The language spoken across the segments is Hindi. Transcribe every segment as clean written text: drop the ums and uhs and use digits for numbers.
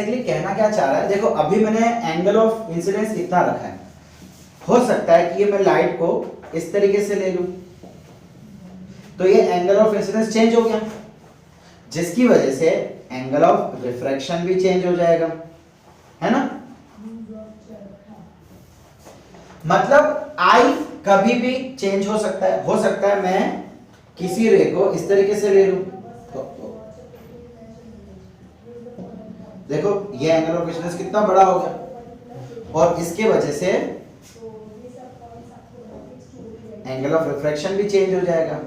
एग्जैक्टली कहना क्या चाह रहा है, देखो अभी मैंने एंगल ऑफ इंसिडेंस इतना रखा है, हो सकता है कि ये मैं लाइट को इस तरीके से ले लूं तो ये एंगल ऑफ इंसिडेंस चेंज हो गया, जिसकी वजह से एंगल ऑफ रिफ्रैक्शन भी चेंज हो जाएगा, है ना। मतलब आई कभी भी चेंज हो सकता है मैं किसी रे को इस तरीके से ले लूं तो देखो ये एंगल ऑफ इंसिडेंस कितना बड़ा हो गया और इसके वजह से एंगल ऑफ रिफ्रैक्शन भी चेंज हो जाएगा।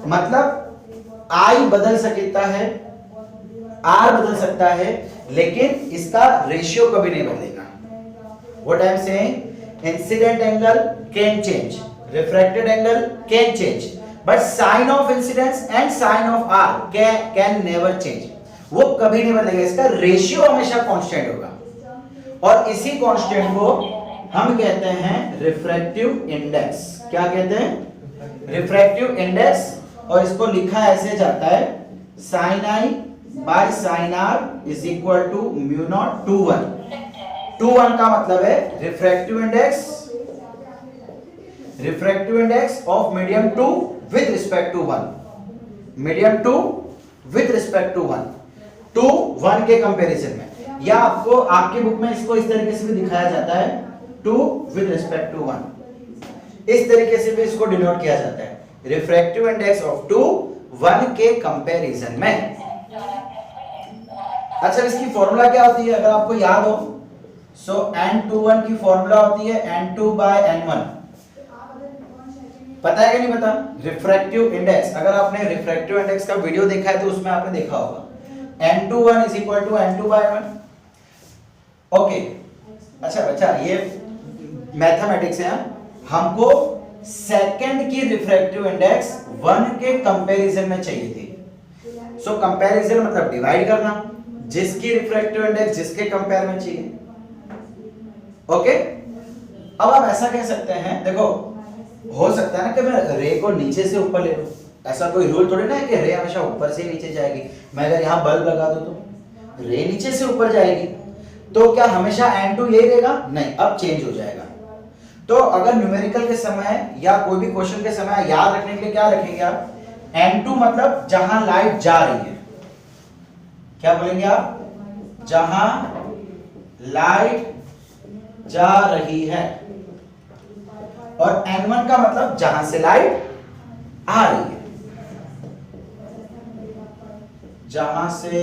मतलब आई बदल सकता है, आर बदल सकता है, लेकिन इसका रेशियो कभी नहीं बदलेगा। What I am saying, incident angle can change, refracted angle can change, but sign of incidence and sign of R can never change. वो कभी नहीं बदलेगा, इसका रेशियो हमेशा कांस्टेंट होगा और इसी कांस्टेंट को हम कहते हैं रिफ्रैक्टिव इंडेक्स। क्या कहते हैं? Refractive index. और इसको लिखा ऐसे जाता है sin I by sin R is equal to mu naught 2 1। 2 1 का मतलब है refractive index of medium 2 with respect to 1, medium 2 with respect to 1, 2 1 के कंपैरिजन में, या आपको आपकी बुक में इसको इस तरीके से भी दिखाया जाता है 2 विद रिस्पेक्ट टू 1, इस तरीके से भी इसको डिनोट किया जाता है, रिफ्रैक्टिव इंडेक्स ऑफ 2 1 के कंपैरिजन में। अच्छा, इसकी फॉर्मूला क्या होती है अगर आपको याद हो? सो n21 की फॉर्मूला होती है n2 by n1। पता है कि नहीं पता? रिफ्रैक्टिव इंडेक्स, अगर आपने रिफ्रैक्टिव इंडेक्स का वीडियो देखा है तो उसमें आपने देखा होगा n21 is equal to n2 by n1। Okay, अच्छा बच्चा ये मैथमेटिक्स है, हमको सेकंड की रिफ्रैक्टिव इंडेक्स 1 के कंपैरिजन में चाहिए थी। सो कंपैरिजन मतलब डिवाइड करना, जिसकी रिफ्रैक्टिव इंडेक्स जिसके कंपेयर में चाहिए। ओके, अब आप ऐसा कह सकते हैं, देखो हो सकता है ना कि मैं रे को नीचे से ऊपर ले लूं, ऐसा कोई रूल थोड़ी ना है कि रे हमेशा ऊपर से नीचे जाएगी। मैं अगर यहाँ बल्ब लगा दूं तो रे नीचे से ऊपर जाएगी, तो क्या हमेशा n2 यही रहेगा? नहीं, अब चेंज हो जाएगा। तो अगर न्यूमेरिकल के समय या कोई भी क्वेश्चन के समय याद रखने के लिए क्या रखेंगे आप? n2 मतलब जहां लाइट जा रही है, क्या बोलेंगे आप? जहां लाइट जा रही है। और n1 का मतलब जहां से लाइट आ रही है, जहां से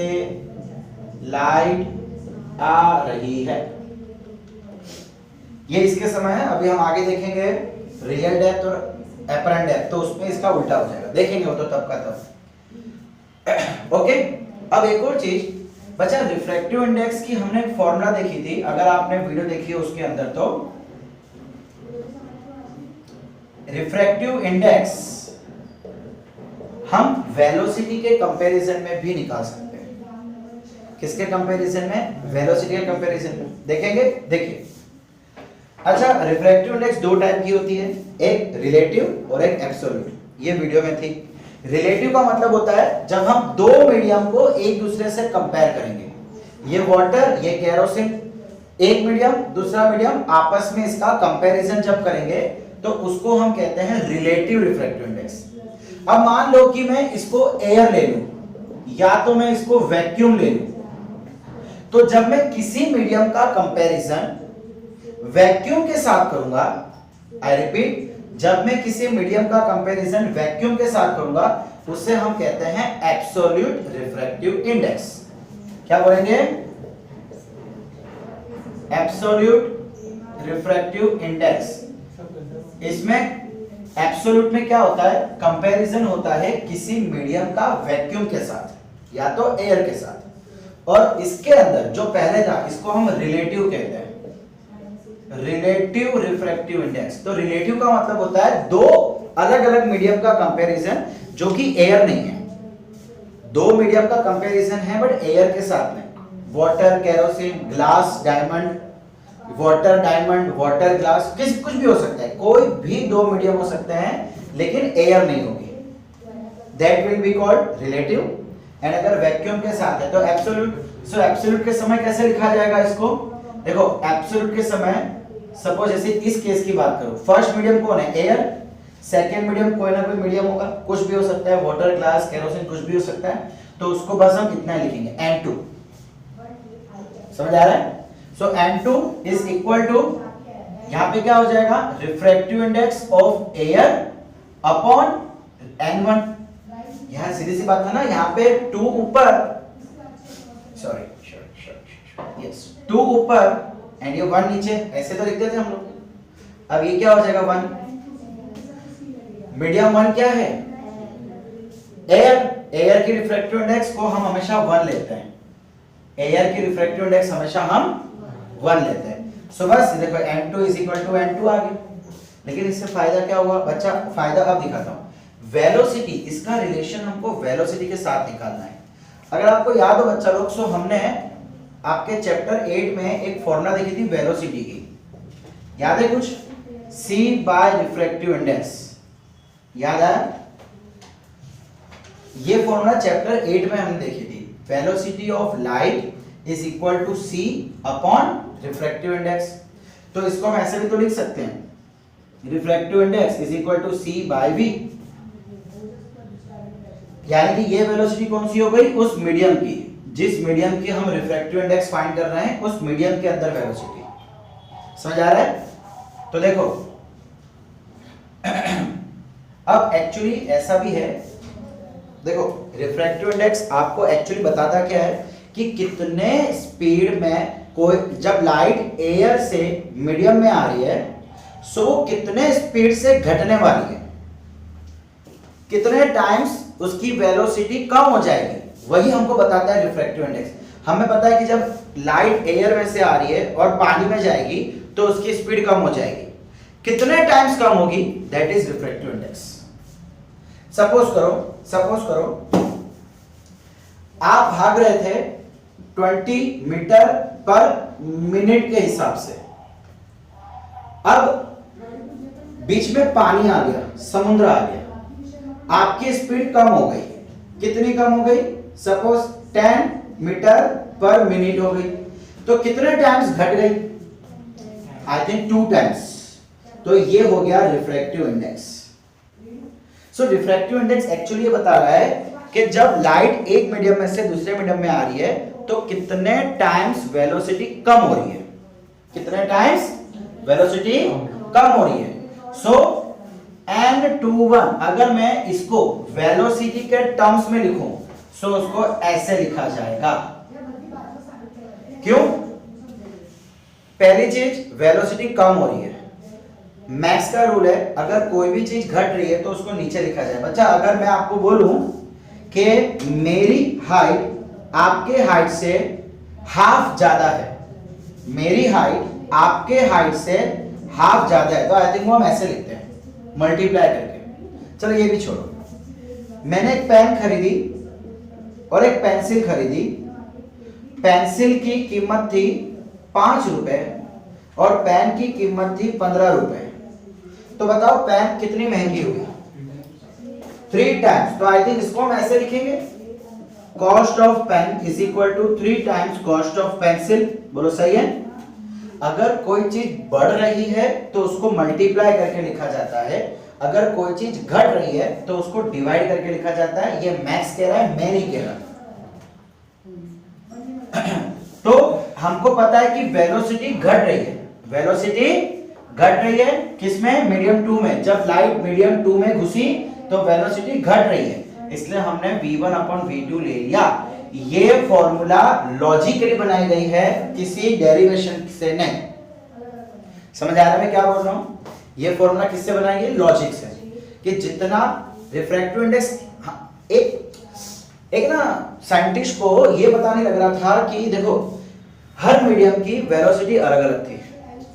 लाइट आ रही है। ये इसके समय है। अभी हम आगे देखेंगे रियल डेप्थ और एपरेंट डेप्थ, तो उसमें इसका उल्टा हो जाएगा, देखेंगे वो तो तब का तब। ओके, अब एक और चीज बच्चा, रिफ्रैक्टिव इंडेक्स की हमने फॉर्मूला देखी थी, अगर आपने वीडियो देखी है उसके अंदर, तो रिफ्रैक्टिव इंडेक्स हम वेलोसिटी के कंपैरिजन में भी निकाल सकते हैं। किसके कंपैरिजन में? वेलोसिटी के कंपैरिजन में। देखेंगे, देखिए। अच्छा, रिफ्रैक्टिव इंडेक्स दो टाइप की होती है, एक रिलेटिव और एक एब्सोल्यूट। ये वीडियो में थी। रिलेटिव का मतलब होता है जब हम दो मीडियम को एक दूसरे से कंपेयर करेंगे, ये वाटर, ये केरोसिन, एक मीडियम दूसरा मीडियम, आपस में इसका कंपैरिजन जब करेंगे तो उसको हम कहते हैं रिलेटिव रिफ्रैक्टिव इंडेक्स। अब मान लो कि मैं इसको एयर ले लूं या तो मैं इसको वैक्यूम ले लूं, तो जब मैं किसी मीडियम का कंपैरिजन वैक्यूम के साथ करूंगा, आई रिपीट, जब मैं किसी मीडियम का कंपैरिजन वैक्यूम के साथ करूंगा, उससे हम कहते हैं एब्सोल्यूट रिफ्रैक्टिव इंडेक्स। क्या बोलेंगे? Absolute refractive index. इसमें एब्सोल्यूट में क्या होता है? कंपैरिजन होता है किसी मीडियम का वैक्यूम के साथ या तो एयर के साथ, और इसके अंदर जो पहले था इसको हम रिलेटिव कहते हैं, रिलेटिव रिफ्रैक्टिव इंडेक्स। तो रिलेटिव का मतलब होता है दो अलग अलग मीडियम का कंपैरिजन जो कि एयर नहीं है, दो मीडियम का कंपैरिजन है बट एयर के साथ में। Water kerosene, glass diamond, water diamond, water glass, कुछ भी हो सकता है, कोई भी दो मीडियम हो सकते हैं लेकिन एयर नहीं होगी, that will be called relative. And अगर वैक्यूम के साथ है तो एब्सोल्यूट। सो एब्सोल्यूट के समय कैसे लिखा जाएगा इसको, देखो एब्सोल्यूट के समय सपोज जैसे इस केस की बात करो, फर्स्ट मीडियम कौन है, एयर, सेकेंड मीडियम कोई ना कोई मीडियम होगा, कुछ भी हो सकता है, वाटर, ग्लास, केरोसिन, कुछ भी हो सकता है, तो उसको बस हम इतना लिखेंगे N2। समझ आ रहा है? सो N2 इज इक्वल टू, यहां पे क्या हो जाएगा, refractive index of air upon N1। यहां सीधी सी बात है ना, यहाँ पे 2 ऊपर, सॉरी यस 2 ऊपर एंड ये 1 नीचे, ऐसे तो लिखते थे हम लोग। अब ये क्या हो जाएगा 1, मीडियम 1 क्या है, एयर, एयर की रिफ्रैक्टिव इंडेक्स को हम हमेशा 1 लेते हैं, एयर की रिफ्रैक्टिव इंडेक्स हमेशा हम 1 लेते हैं। सो बस देखो N2 is equal to N2 आ गया। लेकिन इससे फायदा क्या हुआ बच्चा, फायदा अब दिखाता हूं, वेलोसिटी, इसका रिलेशन हमको वेलोसिटी के साथ निकालना है। अगर आपको याद हो बच्चा लोग, सो हमने आपके चैप्टर 8 में एक फॉर्मूला देखी थी वेलोसिटी की, याद है कुछ, C बाय रिफ्रैक्टिव इंडेक्स, याद है? ये फॉर्मूला चैप्टर 8 में हमने देखी थी, velocity of light is equal to C upon refractive index. तो इसको हम ऐसे भी तो लिख सकते हैं, refractive index is equal to C by V, यानी कि ये वेलोसिटी कौन सी हो गई, उस मीडियम की, जिस मीडियम की हम रिफ्रैक्टिव इंडेक्स फाइंड कर रहे हैं, उस मीडियम के अंदर वेलोसिटी। समझ आ रहा है? तो देखो अब एक्चुअली ऐसा भी है, देखो रिफ्रैक्टिव इंडेक्स आपको एक्चुअली बताता क्या है कि कितने स्पीड में कोई, जब लाइट एयर से मीडियम में आ रही है, सो वो कितने स्पीड से घटने वाली है, कितने टाइम्स उसकी वेलोसिटी कम हो जाएगी, वही हमको बताता है रिफ्रैक्टिव इंडेक्स। हमें पता है कि जब लाइट एयर में से आ रही है और पानी में जाएगी तो उसकी स्पीड कम हो जाएगी, कितने टाइम्स कम होगी, that is refractive index. Suppose करो आप भाग रहे थे 20 मीटर पर मिनट के हिसाब से, अब बीच में पानी आ गया, समुद्र आ गया, आपकी स्पीड कम हो गई, कितनी कम हो गई, सपोज 10 मीटर पर मिनट हो गई, तो कितने टाइम्स घट गई, आई थिंक 2 टाइम्स। तो ये हो गया रिफ्रैक्टिव इंडेक्स। सो रिफ्रैक्टिव इंडेक्स एक्चुअली ये बता रहा है कि जब लाइट एक मीडियम में से दूसरे मीडियम में आ रही है तो कितने टाइम्स वेलोसिटी कम हो रही है, कितने टाइम्स वेलोसिटी कम हो रही है। सो N21 अगर मैं इसको वेलोसिटी के टर्म्स में लिखूं, सो उसको ऐसे लिखा जाएगा, क्यों, पहली चीज वेलोसिटी कम हो रही है, मैक्स का रूल है, अगर कोई भी चीज घट रही है तो उसको नीचे लिखा जाए। बच्चा अगर मैं आपको बोलूं कि मेरी हाइट आपके हाइट से हाफ ज्यादा है, मेरी हाइट आपके हाइट से हाफ ज्यादा है, तो आई थिंक वो हम ऐसे लिखते हैं मल्टीप्लाई करके। चलो ये भी छोड़ो, मैंने एक पेन खरीदी और एक पेंसिल खरीदी, पेंसिल की कीमत थी 5 रुपए और पेन की कीमत थी 15 रुपए, तो बताओ पेन कितनी महंगी होगी, 3 टाइम्स। तो आई थिंक इसको हम ऐसे लिखेंगे, cost of pen is equal to 3 times cost of pencil. बोलो सही है? अगर कोई चीज बढ़ रही है तो उसको मल्टीप्लाई करके लिखा जाता है, अगर कोई चीज घट रही है तो उसको डिवाइड करके लिखा जाता है। ये मैक्स कह रहा है, मैं नहीं कह रहा। तो हमको पता है कि वेलोसिटी घट रही है, वेलोसिटी घट रही है किसमें, मीडियम 2 में। जब लाइट मीडियम 2 में घुसी तो वेलोसिटी घट रही है, इसलिए हमने v1 अपॉन v2 ले लिया। ये फॉर्मूला लॉजिकली बनाई गई है, किसी डेरिवेशन से नहीं। समझ आ रहा है मैं क्या बोल रहा हूं? ये फॉर्मूला किससे बनाई है, लॉजिक से, कि जितना रिफ्रैक्टिव इंडेक्स, एक ना साइंटिस्ट को ये पता नहीं लग रहा था कि देखो हर मीडियम की वेलोसिटी अलग अलग थी,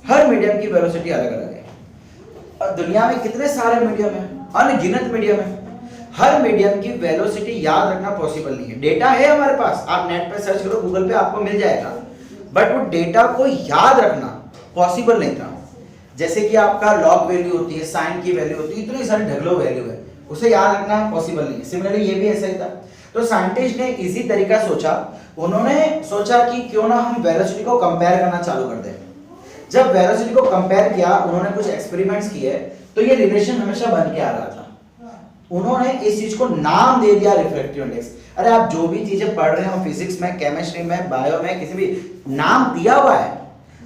हर मीडियम की वेलोसिटी अलग अलग है, और दुनिया में कितने सारे मीडियम है, अनगिनत मीडियम है, हर मीडियम की वेलोसिटी याद रखना पॉसिबल नहीं है। डेटा है हमारे पास, आप नेट पे सर्च करो, गूगल पे आपको मिल जाएगा, बट वो डेटा को याद रखना पॉसिबल नहीं था। जैसे कि आपका लॉग वैल्यू होती है, साइन की वैल्यू होती है, इतनी सारी ढगलो वैल्यू है, उसे याद रखना पॉसिबल नहीं है। सिमिलरली ये भी ऐसा ही था। तो साइंटिस्ट ने इजी तरीका सोचा, उन्होंने सोचा कि क्यों ना हम वेलोसिटी को कंपेयर करना चालू कर दें। जब वेलोसिटी को कंपेयर किया, उन्होंने कुछ एक्सपेरिमेंट्स किए, तो ये रिलेशन हमेशा बन के आ रहा था। उन्होंने इस चीज को नाम दे दिया रिफ्रैक्टिव इंडेक्स। अरे आप जो भी चीजें पढ़ रहे हो फिजिक्स में, केमिस्ट्री में, बायो में, किसी भी नाम दिया हुआ है।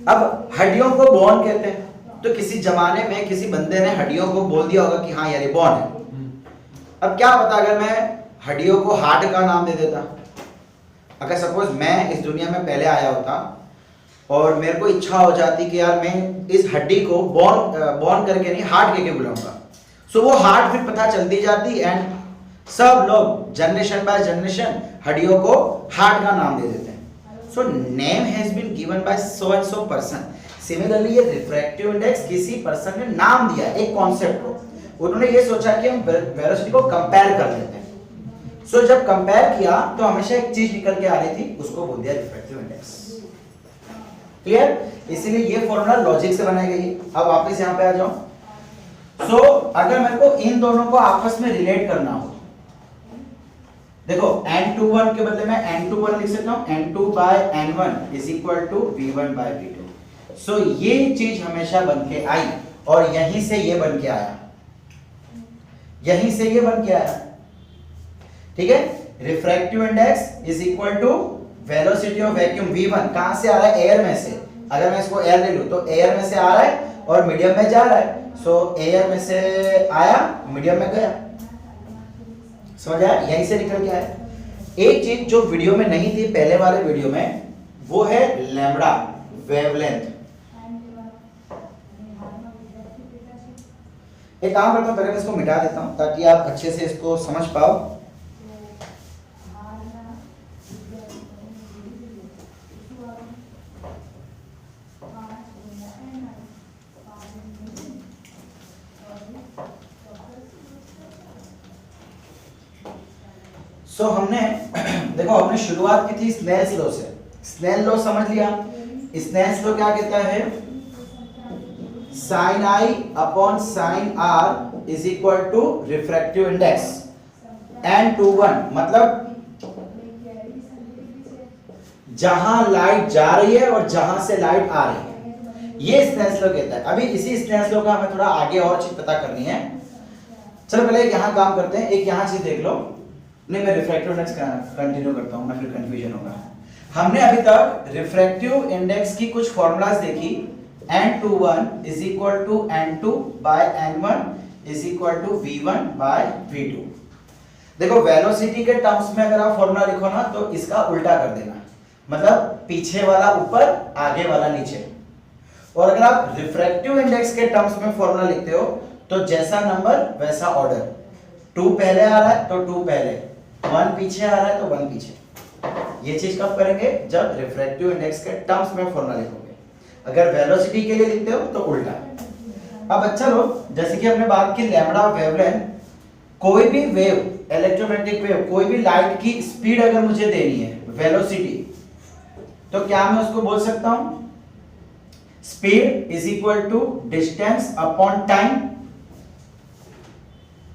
अब हड्डियों को बोन कहते हैं, तो किसी जमाने में किसी बंदे ने हड्डियों को बोल दिया होगा कि हाँ यार ये बोन है। अब क्या पता अगर मैं हड्डियों को हार्ट का नाम दे देता, अगर सपोज मैं इस दुनिया में पहले आया होता और मेरे को इच्छा हो जाती कि यार मैं इस हड्डी को बोन करके नहीं हार्ट कहके बुलाऊंगा, सो वो हार्ट फिर पता चलती जाती एंड सब लोग जनरेशन बाय जनरेशन हड्डियों को हार्ट का नाम दे देते हैं। So name has been given by so and so person. Similarly ये रिफ्रैक्टिव इंडेक्स किसी पर्सन ने नाम दिया एक कॉन्सेप्ट को। उन्होंने ये सोचा कि हम वेलोसिटी को कंपेयर कर लेते हैं। सो जब कंपेयर किया तो हमेशा एक चीज निकल के आ रही थी, उसको बोल दिया रिफ्रैक्टिव इंडेक्स। क्लियर? इसीलिए ये फॉर्मूला लॉजिक से बनाई गई। अब वापस यहाँ पे आ जाओ। सो अगर मेरे को इन दोनों को आपस में रिलेट करना हो, देखो n21 के बदले में n21 लिख सकता हूं, n2 by n1 is equal to v1 by v2। So ये चीज हमेशा बन के आई और यहीं से ये बन के आया, यहीं से ये बन के आया। ठीक है, refractive index is equal to velocity of vacuum v1। कहां से आ रहा है? एयर में से। अगर मैं इसको एयर ले लूं तो एयर में से आ रहा है और मीडियम में जा रहा है। सो एयर में से आया, मीडियम में गया। समझ आया? यहीं से निकल के आया। एक चीज जो वीडियो में नहीं थी पहले वाले वीडियो में, वो है लैम्बडा वेवलेंथ। एक काम करता हूं, पहले मैं इसको मिटा देता हूं ताकि आप अच्छे से इसको समझ पाओ। सो हमने देखो हमने शुरुआत की थी स्नेल्स लॉ से। स्नेल लॉ समझ लिया। स्नेल्स लॉ क्या कहता है? sin I upon sin R is equal to refractive index n21। मतलब जहां लाइट जा रही है और जहां से लाइट आ रही है, ये स्नेल्स लॉ कहता है। अभी इसी स्नेल्स लॉ का हमें थोड़ा आगे और चीज पता करनी है। चलो पहले यहां काम करते हैं, एक यहां चीज देख लो। नहीं, मैं रिफ्रैक्टिव इंडेक्स कंटिन्यू करता हूं ना, फिर कंफ्यूजन होगा। हमने अभी तक रिफ्रैक्टिव इंडेक्स की कुछ फॉर्मूलाज देखी। n21 is equal to n2 by n1 is equal to v1 by v2। देखो वेलोसिटी के टर्म्स में अगर आप फॉर्मूला लिखो ना तो इसका उल्टा कर देना, मतलब पीछे वाला ऊपर, आगे वाला नीचे। और अगर आप रिफ्रैक्टिव इंडेक्स के टर्म्स में फॉर्मूला लिखते हो तो जैसा नंबर वैसा ऑर्डर। 2 पहले आ रहा है तो 2 पहले, 1 पीछे आ रहा है तो 1 पीछे। ये चीज कब करेंगे? जब रिफ्रैक्टिव इंडेक्स के टर्म्स में फॉर्मूला लिखोगे। अगर वेलोसिटी के लिए लिखते हो तो उल्टा। अब अच्छा लो, जैसे कि हमने बात की लैम्बडा वेवलेंथ, कोई भी वेव, इलेक्ट्रोमैग्नेटिक वेव, कोई भी लाइट की स्पीड अगर मुझे देनी है, वेलोसिटी, तो क्या मैं उसको बोल सकता हूं? Speed is equal to distance upon time.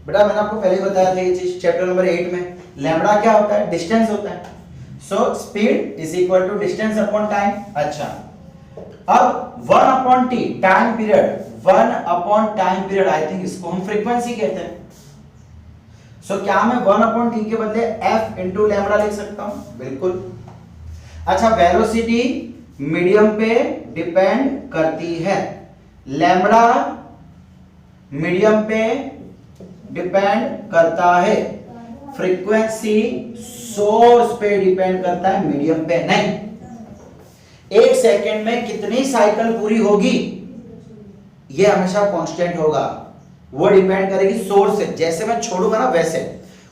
बेटा मैंने आपको पहले ही बताया था ये चीज चैप्टर नंबर 8 में। लैम्बडा क्या होता है? डिस्टेंस होता है। So speed is equal to distance upon time. अच्छा, अब 1 upon T, time period, 1 upon time period, I think इसको हम फ्रीक्वेंसी कहते हैं। सो क्या मैं 1 अपॉन टी के बदले f इंटू लैम्बडा लिख सकता हूं? बिल्कुल। अच्छा, वेलोसिटी मीडियम पे डिपेंड करती है, लैम्बडा मीडियम पे डिपेंड करता है, फ्रीक्वेंसी सोर्स पे डिपेंड करता है, मीडियम पे नहीं। 1 सेकंड में कितनी साइकिल पूरी होगी ये हमेशा कांस्टेंट होगा, वो डिपेंड करेगी सोर्स से। जैसे मैं छोड़ूंगा ना वैसे,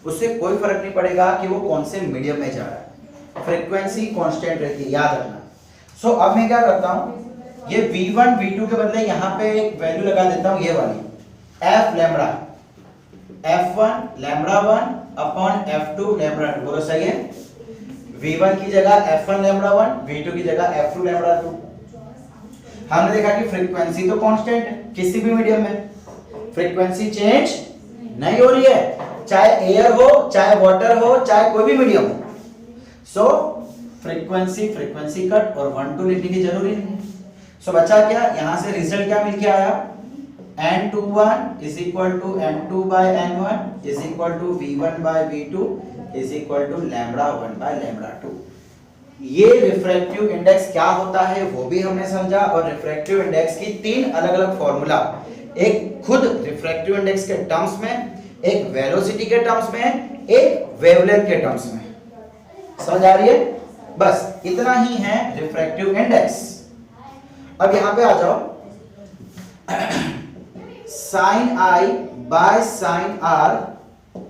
उससे कोई फर्क नहीं पड़ेगा कि वो कौन से मीडियम में जा रहा है। फ्रीक्वेंसी कांस्टेंट रहती है, याद रखना। सो अब मैं क्या करता हूं, ये v1 v2 के बदले यहां पे एक वैल्यू लगा देता हूं, ये वाली f lambda, f1 lambda 1 upon f2 lambda 2। बोलो सही है? v1 की जगह f1 लैम्बडा 1, v2 की जगह f2 लैम्बडा 2। हमने देखा कि फ्रीक्वेंसी तो कांस्टेंट है, किसी भी मीडियम में फ्रीक्वेंसी चेंज नहीं हो रही है, चाहे एयर हो, चाहे वाटर हो, चाहे कोई भी मीडियम हो। सो फ्रीक्वेंसी कट और 1 2 लिखने की जरूरी नहीं है। सो बचा क्या, यहां से रिजल्ट क्या मिल के आया, n21 is equal to n2 by n1 is equal to v1 by v2 is equal to lambda 1 by lambda 2। ये रिफ्रैक्टिव इंडेक्स क्या होता है वो भी हमने समझा, और रिफ्रैक्टिव इंडेक्स की 3 अलग-अलग फॉर्मूला, एक खुद रिफ्रैक्टिव इंडेक्स के टर्म्स में, एक वेलोसिटी के टर्म्स में, एक वेवलेंथ के टर्म्स में। समझ आ रही है? बस इतना ही है रिफ्रैक्टिव इंडेक्स। अब यहां पे आ जाओ, sin i by sin r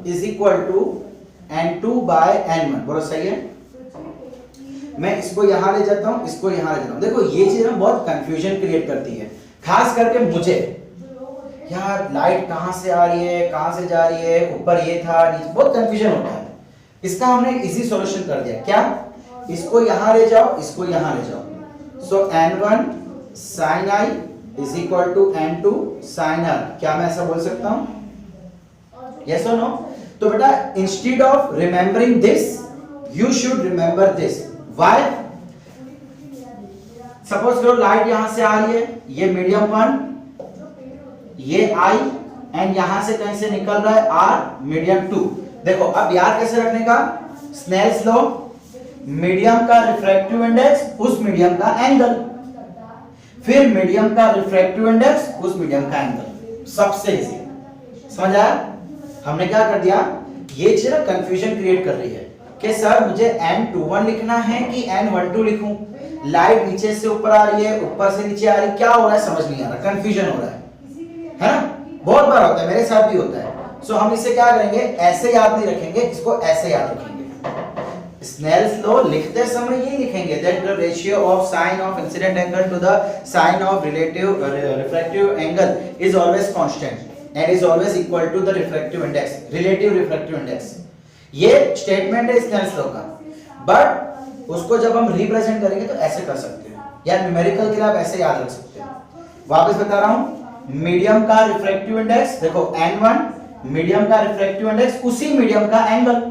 is equal to n2 by n1। बोलो सही है? मैं इसको यहां ले जाता हूं, इसको यहां ले जाता हूं। देखो ये चीज ना बहुत कंफ्यूजन क्रिएट करती है, खास करके मुझे। यार लाइट कहां से आ रही है, कहां से जा रही है, ऊपर ये था, नीचे, बहुत कंफ्यूजन होता है। इसका हमने इजी सॉल्यूशन कर दिया। क्या? इसको यहां ले जाओ, इसको यहां ले जाओ। सो n1 sin i is equal to n2 sin r। क्या मैं ऐसा बोल सकता हूं? yes or no? तो बेटा instead of remembering this you should remember this. Why? Suppose करो लाइट यहां से आ रही है, ये मीडियम 1, ये I, एंड यहां से कहीं से निकल रहा है R, मीडियम 2। देखो अब याद कैसे रखने का, स्नेल्स लॉ, मीडियम का रिफ्रैक्टिव इंडेक्स उस मीडियम का एंगल, फिर मीडियम का रिफ्रैक्टिव इंडेक्स उस मीडियम का एंगल। सबसे इजी। समझ आया? हमने क्या कर दिया, ये चीज कंफ्यूजन क्रिएट कर रही है कि सर मुझे n21 लिखना है कि n12 लिखूं, लाइट नीचे से ऊपर आ रही है, ऊपर से नीचे आ रही है, क्या हो रहा है समझ नहीं आ रहा, कंफ्यूजन हो रहा है ना? बहुत बार होता है, मेरे साथ भी होता है। सो हम इसे क्या करेंगे, ऐसे याद नहीं रखेंगे, इसको ऐसे याद रखेंगे। स्नेल्स लॉ लिखते समय ये लिखेंगे that the ratio of sine of incident angle to the sine of relative refractive angle is always constant and is always equal to the refractive index, relative refractive index. ये स्टेटमेंट है स्नेल्स लॉ का, बट उसको जब हम रिप्रेजेंट करेंगे तो ऐसे कर सकते हैं, या न्यूमेरिकल के लिए आप ऐसे याद रख सकते हैं। वापस बता रहा हूं, मीडियम का रिफ्रैक्टिव इंडेक्स, देखो n1 मीडियम का रिफ्रैक्टिव इंडेक्स, उसी मीडियम का एंगल,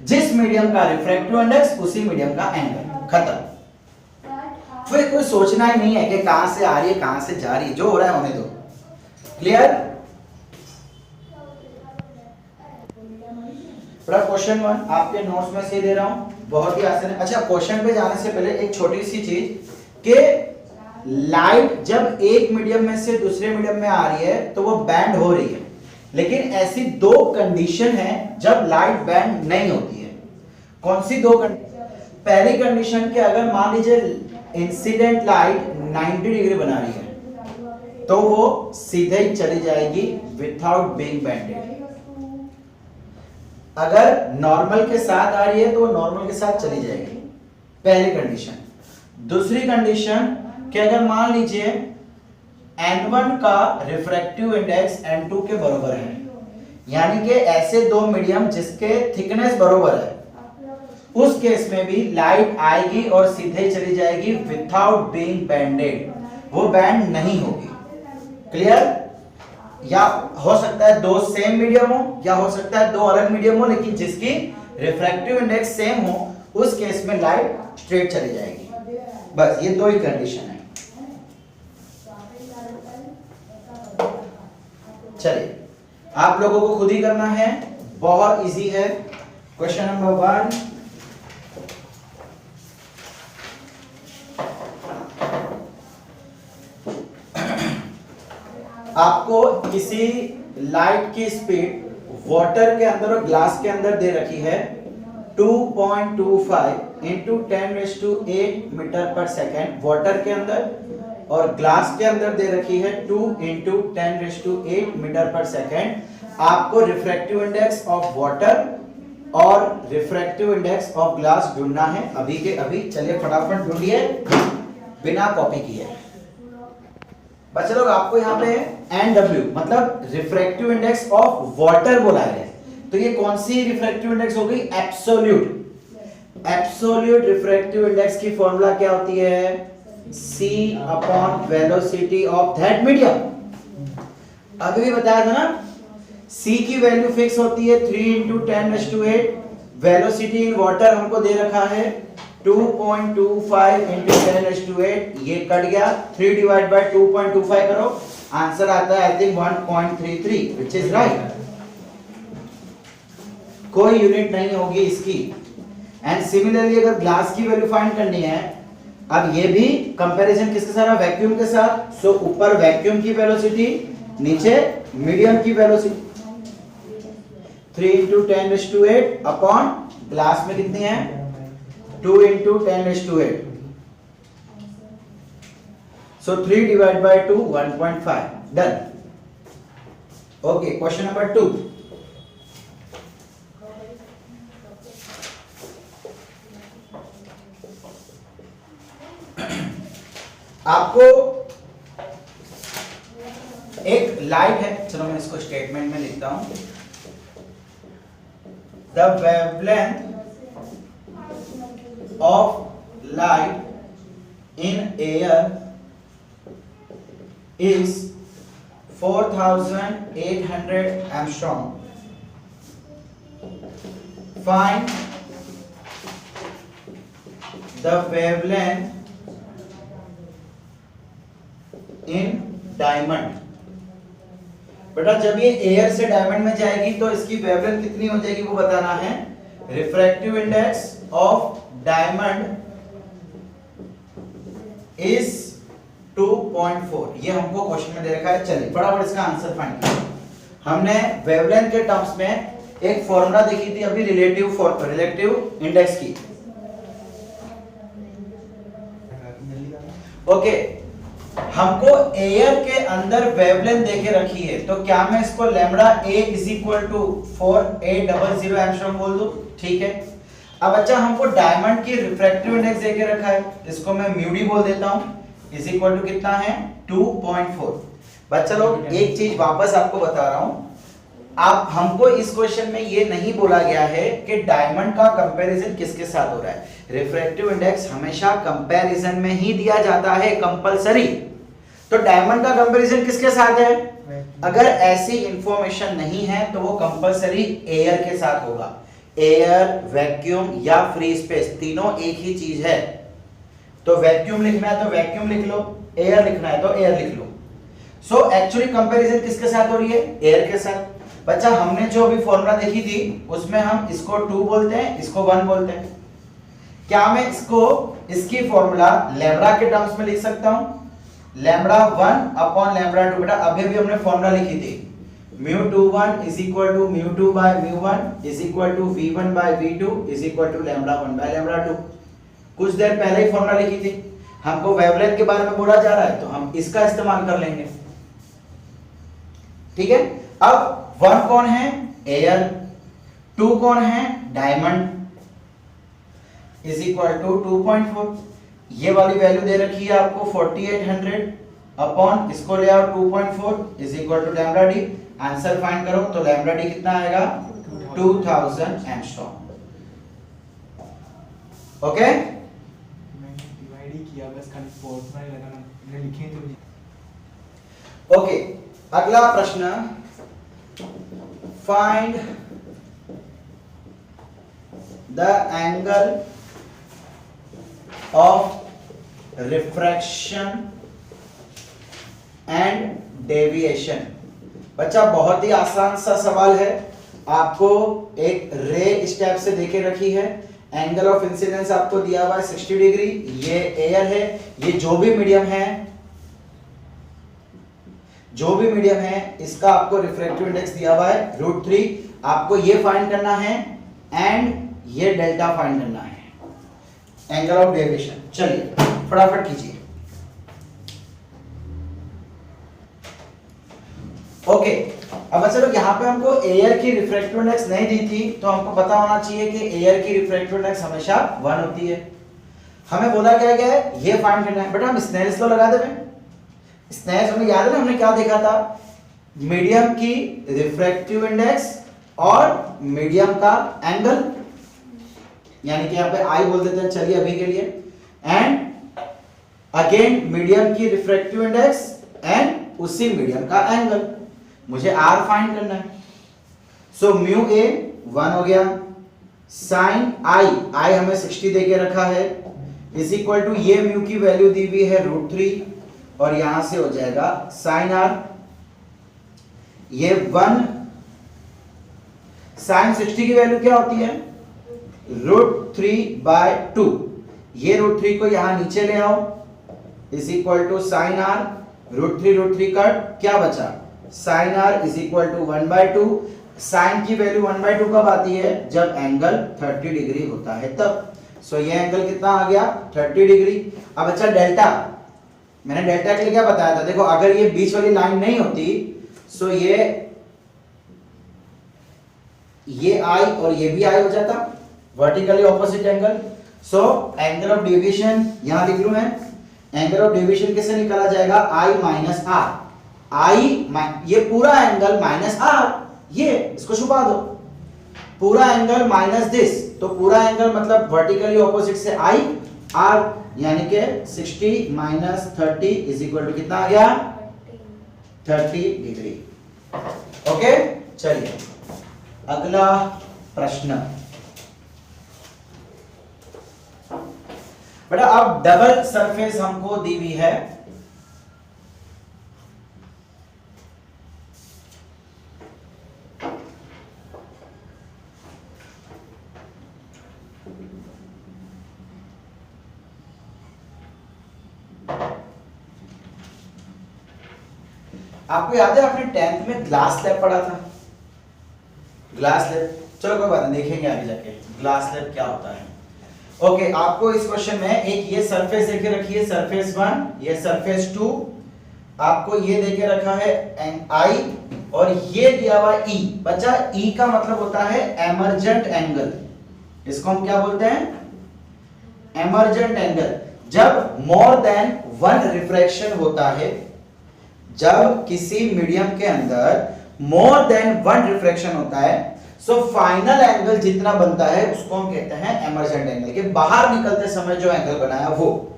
जिस मीडियम का रिफ्रैक्टिव इंडेक्स उसी मीडियम का एंगल, खत्म। फिर कोई सोचना ही नहीं है कि कहां से आ रही है, कहां से जा रही है, जो हो रहा है होने दो। क्लियर? क्वेश्चन 1 आपके नोट्स में से दे रहा हूं, बहुत ही आसान है। अच्छा, क्वेश्चन पे जाने से पहले एक छोटी सी चीज कि लाइट जब एक मीडियम में से दूसरे मीडियम में आ रही है तो वो बैंड हो रही है, लेकिन ऐसी 2 कंडीशन है जब लाइट बैंड नहीं होती है। कौन सी 2 कंडीशन? पहली कंडीशन के अगर मान लीजिए इंसिडेंट लाइट 90 डिग्री बना रही है तो वो सीधे ही चली जाएगी विदाउट बीइंग बैंडेड। अगर नॉर्मल के साथ आ रही है तो नॉर्मल के साथ चली जाएगी, पहली कंडीशन। दूसरी कंडीशन कि अगर मान लीजिए n1 का रिफ्रैक्टिव इंडेक्स n2 के बराबर है, यानी कि ऐसे 2 मीडियम जिसके थिकनेस बराबर है, उस केस में भी लाइट आएगी और सीधे चली जाएगी विदाउट बीइंग बैंडेड, वो बैंड नहीं होगी। क्लियर? या हो सकता है 2 सेम मीडियम हो, या हो सकता है 2 अलग मीडियम हो, लेकिन जिसकी रिफ्रैक्टिव इंडेक्स सेम हो उस केस में लाइट स्ट्रेट चली जाएगी। बस ये 2 ही कंडीशन है। चलिए आप लोगों को खुद ही करना है, बहुत इजी है। क्वेश्चन नंबर 1, आपको किसी लाइट की स्पीड वाटर के अंदर और ग्लास के अंदर दे रखी है 2.25 इंटू 10⁸ मीटर पर सेकेंड वाटर के अंदर, और ग्लास के अंदर दे रखी है 2 इंटू 10⁸ मीटर पर सेकेंड। आपको रिफ्रैक्टिव इंडेक्स ऑफ वाटर और रिफ्रैक्टिव इंडेक्स ऑफ ग्लास ढूंढना है अभी के अभी। चलिए फटाफट ढूंढिए बिना कॉपी किए। बच्चे लोग आपको यहाँ पे NW मतलब रिफ्रैक्टिव इंडेक्स ऑफ वाटर बोला है, तो ये कौन सी रिफ्रैक्टिव इंडेक्स हो गई? एब्सोल्यूट। एब्सोल्यूट रिफ्रैक्टिव इंडेक्स की फॉर्मूला क्या होती है? C upon velocity of that medium. अभी भी बताया था ना C की वैल्यू फिक्स होती है 3 इंटू 10⁸ वेलोसिटी इन वाटर हमको दे रखा है 2.25 इंटू 10⁸, ये कट गया 3 डिवाइड बाय 2.25 करो, आंसर आता है I think 1.33 which is right. कोई यूनिट नहीं होगी इसकी। एंड सिमिलरली अगर ग्लास की वैल्यू फाइंड करनी है, अब ये भी कंपैरिजन किसके साथ, वैक्यूम के साथ। सो ऊपर वैक्यूम की वेलोसिटी, नीचे मीडियम की वेलोसिटी, 3 इंटू 10⁸ अपॉन ग्लास में कितनी है 2 into 10⁸। So 3 divide by 2 1.5 done. Okay, question number 2। आपको एक लाइट है, चलो मैं इसको स्टेटमेंट में लिखता हूं। The wavelength of light in air is 4800 angstrom. Find the wavelength in diamond. बेटा जब ये एयर से डायमंड में जाएगी तो इसकी वेवलेंथ कितनी हो जाएगी वो बताना है। Refractive index of diamond is 2.4, ये हमको क्वेश्चन में दे रखा है। चलिए फटाफट इसका आंसर फाइंड करें। हमने वेवलेंथ के टर्म्स में एक फॉर्मूला देखी थी अभी रिलेटिव इंडेक्स की। ओके, हमको एयर के अंदर वेवलेंथ देके रखी है, तो क्या मैं इसको lambda a is equal to 4800 angstrom बोल दूं? ठीक है। अब अच्छा, हमको डायमंड की रिफ्रैक्टिव इंडेक्स देके रखा है, इसको मैं म्यू डी बोल देता हूं, इज इक्वल टू कितना है 2.4। बच्चा लोग एक चीज वापस आपको बता रहा हूं, आप हमको इस क्वेश्चन में ये नहीं बोला गया है कि डायमंड का कंपैरिजन किसके साथ हो रहा है। रिफ्रैक्टिव इंडेक्स हमेशा कंपैरिजन में ही दिया जाता है, कंपलसरी। तो डायमंड का कंपैरिजन किसके साथ है? अगर ऐसी इंफॉर्मेशन नहीं है तो वो कंपलसरी एयर के साथ होगा। एयर, वैक्यूम या फ्री स्पेस तीनों एक ही चीज है। तो वैक्यूम लिखना है तो वैक्यूम लिख लो, एयर लिखना है तो एयर लिख लो। सो एक्चुअली कंपैरिजन किसके साथ हो रही है? एयर के साथ। बच्चा हमने जो अभी फॉर्मूला देखी थी उसमें हम इसको 2 बोलते हैं, इसको 1 बोलते हैं। क्या मैं इसको इसकी फॉर्मूला लैम्बडा के टर्म्स में लिख सकता हूं? Lambda 1 upon lambda 2। बेटा अभी भी हमने फॉर्मूला लिखी थी, μ21 is equal to μ2 by μ1 is equal to v1 by v2 is equal to lambda 1 by lambda 2। कुछ देर पहले ही फॉर्मूला लिखी थी। हमको वेवलेंथ के बारे में बोला जा रहा है तो हम इसका इस्तेमाल कर लेंगे। ठीक है। अब 1 कौन है? एयर। 2 कौन है? डायमंड। Is equal to 2.4। ये वाली वैल्यू दे रखी है आपको 4800 अपॉन इसको ले आओ 2.4 is equal to lambda D. Answer find करो तो लैम्बडा डी कितना आएगा? 2000 एंगस्ट्रॉम। ओके, मैंने डिवाइड ही किया, बस खाली फॉर्मूला लगाना, मैंने लिखे तो। ओके, अगला प्रश्न, find the angle of refraction and deviation. बच्चा बहुत ही आसान सा सवाल है, आपको एक रे स्टेप से देके रखी है। एंगल ऑफ इंसिडेंस आपको दिया हुआ है 60 डिग्री। ये एयर है, ये जो भी मीडियम है इसका आपको रिफ्रैक्टिव इंडेक्स दिया हुआ है √3। आपको ये फाइंड करना है एंड ये डेल्टा फाइंड करना है, एंगल ऑफ डेविएशन। चलिए फटाफट कीजिए। ओके, अब चलो यहाँ पे हमको एयर की रिफ्रैक्टिव इंडेक्स नहीं दी थी, तो हमको पता होना चाहिए कि एयर की रिफ्रैक्टिव इंडेक्स हमेशा 1 होती है। हमें बोला क्या गया है, ये फाइंड करना है। बेटा हम स्नेल्स लॉ लगा देंगे। स्नेल्स हमें याद है ना, हमने क्या देखा था? मीडियम की रिफ्रैक्टिव इंडेक्स और मीडियम का एंगल, यानी कि यहाँ पे आई बोल देते हैं चलिए अभी के लिए, एंड अगेन मीडियम की रिफ्रैक्टिव इंडेक्स एंड उसी मीडियम का एंगल। मुझे आर फाइंड करना है। सो म्यू ए 1 हो गया, साइन आई हमें 60 देके रखा है, इज इक्वल टू ये म्यू की वैल्यू दी हुई है √3 और यहां से हो जाएगा साइन आर, ये 1 साइन 60 की वैल्यू क्या होती है √3/2, ये √3 को यहां नीचे ले आओ, is equal to sine R, √3 cut, क्या बचा sine R is equal to 1/2। Sine की वैल्यू 1/2 कब आती है, जब एंगल 30 डिग्री होता है तब। सो ये एंगल कितना आ गया 30 डिग्री। अब अच्छा डेल्टा, मैंने डेल्टा के लिए क्या बताया था, देखो अगर ये बीच वाली लाइन नहीं होती सो ये आई और ये भी आई हो जाता, vertically opposite angle. So angle of deviation यहां लिख लूं मैं, एंगल ऑफ डेविएशन कैसे निकाला जाएगा, आई माइनस आर, ये पूरा एंगल माइनस आर, ये इसको छुपा दो, पूरा एंगल माइनस दिस, तो पूरा एंगल मतलब वर्टिकली ऑपोजिट से आई आर, यानी कि 60 माइनस 30 इज इक्वल टू कितना आ गया 30 डिग्री। ओके, चलिए अगला प्रश्न। बेटा अब डबल सरफेस हमको दी हुई है, आपको याद है आपने 10th में ग्लास स्लैब पढ़ा था, ग्लास स्लैब, चलो कोई बात नहीं देखेंगे आगे जाके ग्लास स्लैब क्या होता है। ओके, आपको इस क्वेश्चन में एक ये सरफेस देके रखी है सरफेस 1, ये सरफेस 2, आपको ये देके रखा है आई और ये दिया हुआ ई। बच्चा ई का मतलब होता है एमर्जेंट एंगल, इसको हम क्या बोलते हैं एमर्जेंट एंगल। जब मोर देन 1 रिफ्रैक्शन होता है, जब किसी मीडियम के अंदर मोर देन 1 रिफ्रैक्शन होता है, सो फाइनल एंगल जितना बनता है उसको हम कहते हैं एमर्जेंट एंगल, के बाहर निकलते समय जो एंगल बनाया वो।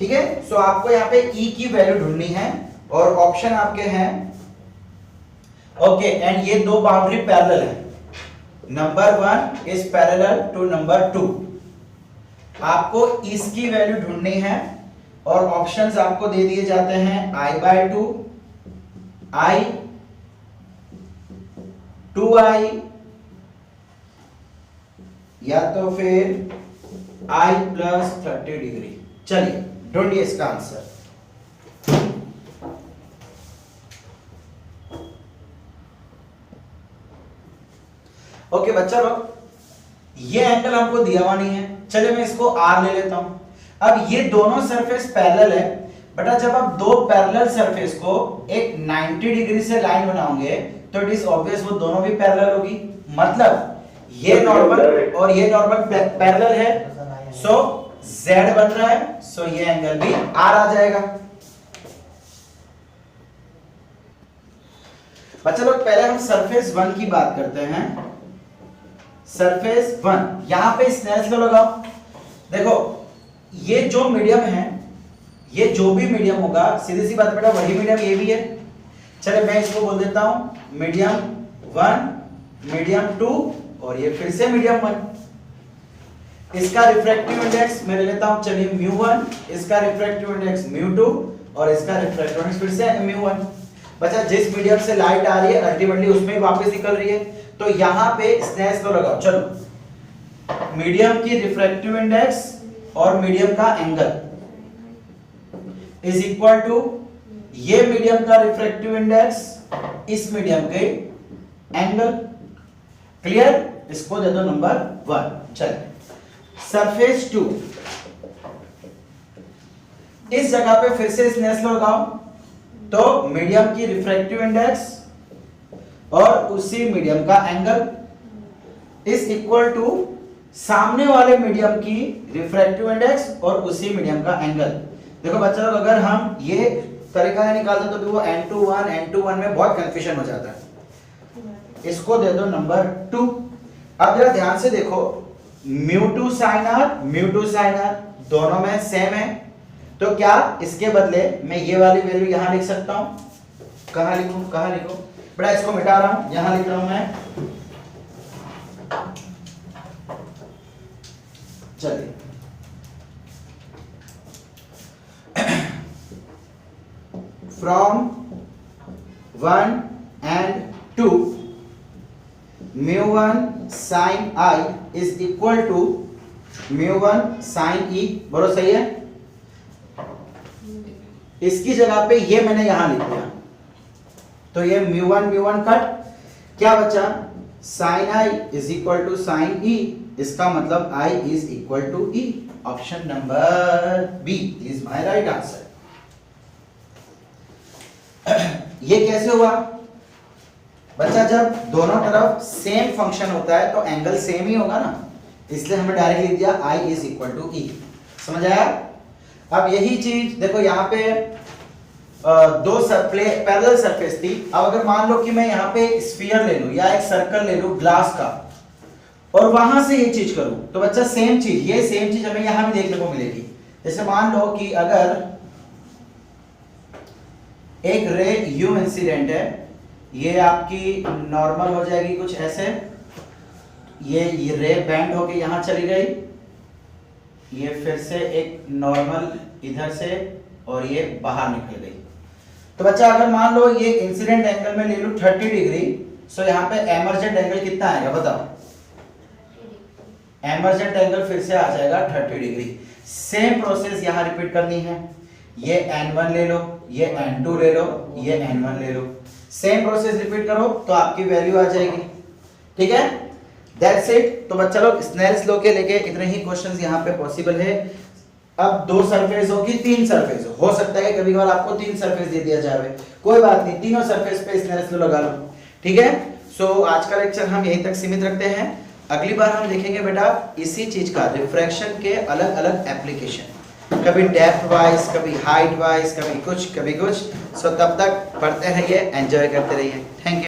ठीक है, सो आपको यहाँ पे ई की वैल्यू ढूंढनी है और ऑप्शन आपके हैं ओके, एंड ये दो बाउंड्री पैरेलल है, number 1 is parallel to number 2। आपको इसकी वैल्यू ढूंढनी है और ऑप्शंस आपको दे दिए जाते हैं I/2, I, 2I या तो फिर I प्लस 30 डिग्री। चलिए ढूंढिए इसका आंसर। ओके बच्चा लोग, ये एंगल हमको दिया हुआ नहीं है, चलिए मैं इसको R ले लेता हूं। अब ये दोनों सरफेस पैरेलल है, बेटा जब आप दो पैरेलल सरफेस को एक 90 डिग्री से लाइन बनाओगे तो इट इज ऑब्वियस वो दोनों भी पैरेलल होगी, मतलब ये नॉर्मल और ये नॉर्मल पैरेलल है, सो Z बन रहा है, सो ये एंगल भी R आ जाएगा। बच्चा लोग पहले हम सरफेस 1 की बात करते हैं। सरफेस 1, यहां पे स्नेल्स लॉ लगाओ। देखो ये जो मीडियम है, ये जो भी मीडियम होगा, सीधी सी बात बेटा वही मीडियम ये भी है। चले मैं इसको बोल देता हूं मीडियम 1, मीडियम 2 और ये फिर से मीडियम 1। इसका रिफ्रैक्टिव इंडेक्स मैं ले लेता हूं, चलिए μ1, इसका रिफ्रैक्टिव इंडेक्स μ2 और इसका रिफ्रैक्टिव इंडेक्स फिर से μ1। बच्चा जिस मीडियम से लाइट आ रही है अल्टीमेटली उसमें ही वापस निकल रही है, तो यहां पे स्नेल्स लॉ लगाओ। चलो मीडियम की रिफ्रैक्टिव इंडेक्स और मीडियम का एंगल इज इक्वल टू ये मीडियम का रिफ्रैक्टिव इंडेक्स, इस मीडियम के एंगल। क्लियर, इसको दे दो नंबर 1। चलिए सरफेस 2, इस जगह पे फिर से स्नेल्स लॉ लगाओ, तो मीडियम की रिफ्रैक्टिव इंडेक्स और उसी मीडियम का एंगल इज इक्वल टू सामने वाले मीडियम की रिफ्रैक्टिव इंडेक्स और उसी मीडियम का एंगल। देखो बच्चा लोग अगर हम ये तरीका निकालते तो भी वो n2 में बहुत कंफ्यूजन हो जाता है। इसको दे दो नंबर 2। अब जरा ध्यान से देखो, μ2 sin r दोनों में सेम है, तो क्या इसके बदले मैं ये वाली वैल्यू यहां लिख सकता हूं? कहां लिखूं? बेटा इसको मिटा रहा हूं, यहां लिख रहा हूं मैं, चलिए from 1 and 2 mu1 sin I is equal to mu1 sin E, बोलो सही है। इसकी जगह पे ये मैंने यहां लिख दिया, तो ये mu1 कट, क्या बचा, sin I is equal to sin E, इसका मतलब I is equal to E। Option number B is my right answer. ये कैसे हुआ बच्चा, जब दोनों तरफ सेम फंक्शन होता है तो एंगल सेम ही होगा ना, इसलिए हमने डायरेक्ट लिख दिया I is equal to E। समझ आया। अब यही चीज देखो यहाँ पे दो पैरेलल सरफेस थी। अब अगर मान लो कि मैं यहाँ पे एक स्फीयर ले लूं या एक सर्कल ले लूं ग्लास का, और वहां से ये चीज करूं, तो बच्चा सेम चीज, ये सेम चीज हमें यहां भी देखने को मिलेगी। जैसे मान लो कि अगर एक रे यू इंसिडेंट है, ये आपकी नॉर्मल हो जाएगी कुछ ऐसे, ये रे बेंड होके यहां चली गई, ये फिर से एक नॉर्मल इधर से, और ये बाहर निकल गई। तो बच्चा अगर मान लो ये इंसिडेंट एंगल में ले लूं 30 डिग्री, सो यहाँ पे एमर्जेंट एंगल कितना आएगा बताओ, एमर्जेंट एंगल फिर से आ जाएगा 30 डिग्री। सेम प्रोसेस यहाँ रिपीट करनी है, ये n1 ले लो, ये n2 ले लो, ये n1 ले लो, सेम प्रोसेस रिपीट करो तो आपकी वैल्यू आ जाएगी। ठीक है, दैट्स इट। तो बच्चा लोग स्नेल्स लॉ के लेके इतने ही क्वेश्चंस यहाँ पे पॉसिबल है। अब 2 सरफेस हो कि 3 सरफेस हो सकता है कभी कभार आपको 3 सरफेस दे दिया जाए, कोई बात नहीं, तीनों सरफेस पे स्नेल्स लॉ लगा लो। ठीक है, सो आज का लेक्चर हम यहीं तक सीमित रखते हैं। अगली बार हम देखेंगे बेटा इसी चीज का रिफ्रैक्शन के अलग अलग एप्लीकेशन, कभी डेप्थ वाइज, कभी हाइट वाइज, कभी कुछ। सो तब तक पढ़ते रहिए, एंजॉय करते रहिए। Thank you.